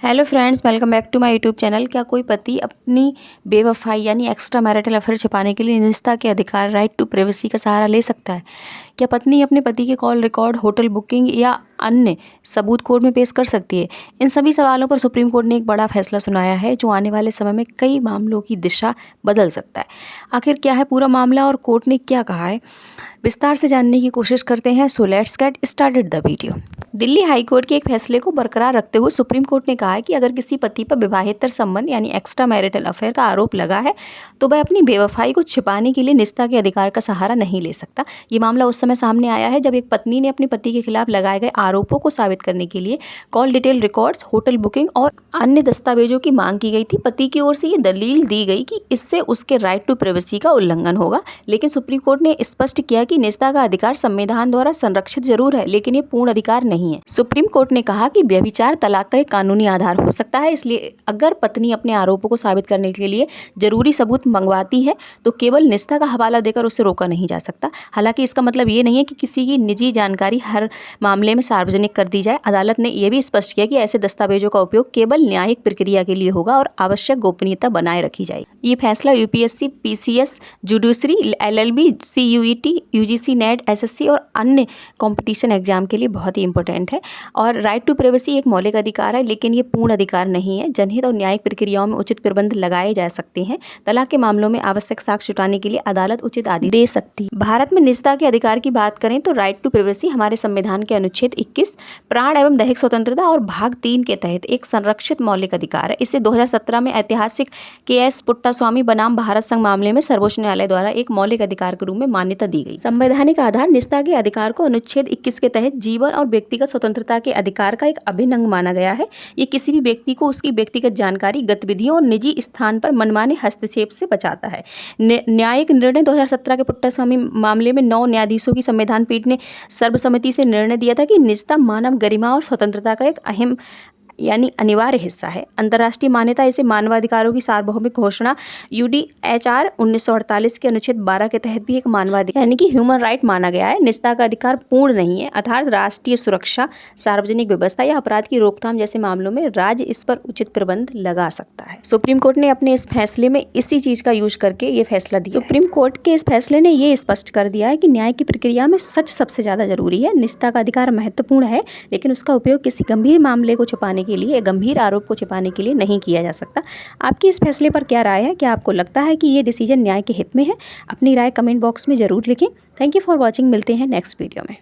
Hello friends, welcome back to my YouTube channel. क्या कोई पति अपनी बेवफाई यानी एक्स्ट्रा मैरिटल अफेयर छिपाने के लिए निजता के अधिकार राइट टू प्राइवेसी का सहारा ले सकता है? क्या पत्नी अपने पति के कॉल रिकॉर्ड, होटल बुकिंग या अन्य सबूत कोर्ट में पेश कर सकती है? इन सभी सवालों पर सुप्रीम कोर्ट ने एक बड़ा फैसला सुनाया है जो आने वाले समय में कई मामलों की दिशा बदल सकता है। आखिर क्या है पूरा मामला और कोर्ट ने क्या कहा है, विस्तार से जानने की कोशिश करते हैं। So let's get started the video. Delhi high court के एक फैसले को बरकरार रखते हुए सुप्रीम कोर्ट ने कहा है कि अगर किसी पति पर विवाहेतर संबंध यानी एक्स्ट्रा मैरिटल अफेयर का आरोप लगा है तो वह अपनी बेवफाई को छिपाने के लिए निजता के अधिकार का सहारा नहीं ले सकता। ये मामला उस समय सामने आया है जब एक पत्नी ने अपने पति के खिलाफ लगाए गए आरोपों को साबित करने के लिए call detail records, hotel booking और अन्य दस्तावेजों की मांग की गई थी। पति की ओर से ये दलील दी गई कि इससे उसके राइट टू प्राइवेसी का उल्लंघन होगा, लेकिन सुप्रीम कोर्ट ने स्पष्ट किया कि निजता का अधिकार संविधान द्वारा संरक्षित जरूर है, लेकिन ये पूर्ण अधिकार नहीं है। सुप्रीम कोर्ट ने कहा कि व्यभिचार तलाक का एक कानूनी आधार हो सकता है, इसलिए अगर पत्नी अपने आरोपों को साबित करने के लिए जरूरी सबूत मंगवाती है तो केवल निजता का हवाला देकर उसे रोका नहीं जा सकता। हालांकि इसका मतलब ये नहीं है कि किसी की निजी जानकारी हर मामले में सार्वजनिक कर दी जाए। अदालत ने यह भी स्पष्ट किया कि ऐसे दस्तावेजों का उपयोग केवल न्यायिक प्रक्रिया के लिए होगा और आवश्यक गोपनीयता बनाए रखी जाएगी। ये फैसला UPSC, PCS, judiciary, LLB, CUET, UGC, net, SSC और अन्य कंपटीशन एग्जाम के लिए बहुत ही इंपॉर्टेंट है। और राइट टू प्राइवेसी एक मौलिक अधिकार है, लेकिन ये पूर्ण अधिकार नहीं है। जनहित और न्यायिक प्रक्रियाओं में उचित प्रबंध लगाए जा सकते हैं। तलाक के मामलों में आवश्यक साक्ष्य जुटाने के लिए अदालत उचित आदेश दे सकती है। भारत में निजता के अधिकार की बात करें तो राइट टू प्राइवेसी हमारे संविधान के अनुच्छेद 21 प्राण एवं दैहिक स्वतंत्रता और भाग 3 के तहत एक संरक्षित मौलिक अधिकार है। इसे 2017 में ऐतिहासिक के.एस. पुट्टास्वामी बनाम भारत संघ मामले में सर्वोच्च न्यायालय द्वारा एक मौलिक अधिकार के रूप में मान्यता दी गई। संवैधानिक आधार निजता के अधिकार को अनुच्छेद 21 के तहत जीवन और व्यक्तिगत स्वतंत्रता के अधिकार का एक अभिन्न अंग माना गया है। ये किसी भी व्यक्ति को उसकी व्यक्तिगत जानकारी, गतिविधियों और निजी स्थान पर मनमाने हस्तक्षेप से बचाता है। न्यायिक निर्णय 2017 के पुट्टास्वामी मामले में 9 न्यायाधीशों की संविधान पीठ ने सर्वसम्मति से निर्णय दिया था कि निजता मानव गरिमा और स्वतंत्रता का एक अहम यानी अनिवार्य हिस्सा है। अंतर्राष्ट्रीय मान्यता इसे मानवाधिकारों की सार्वभौमिक घोषणा यूडीएचआर 1948 के अनुच्छेद 12 के तहत भी एक मानवाधिकार यानी कि ह्यूमन राइट माना गया है। निजता का अधिकार पूर्ण नहीं है, अर्थात राष्ट्रीय सुरक्षा, सार्वजनिक व्यवस्था या अपराध की रोकथाम जैसे मामलों में राज्य इस पर उचित प्रबंध लगा सकता है। सुप्रीम कोर्ट ने अपने इस फैसले में इसी चीज का यूज करके ये फैसला दिया। सुप्रीम कोर्ट के इस फैसले ने ये स्पष्ट कर दिया है कि न्याय की प्रक्रिया में सच सबसे ज्यादा जरूरी है। निजता का अधिकार महत्वपूर्ण है, लेकिन उसका उपयोग किसी गंभीर मामले को छुपाने के लिए, गंभीर आरोप को छिपाने के लिए नहीं किया जा सकता। आपकी इस फैसले पर क्या राय है? क्या आपको लगता है कि ये डिसीजन न्याय के हित में है? अपनी राय कमेंट बॉक्स में जरूर लिखें। Thank you for watching. मिलते हैं नेक्स्ट वीडियो में।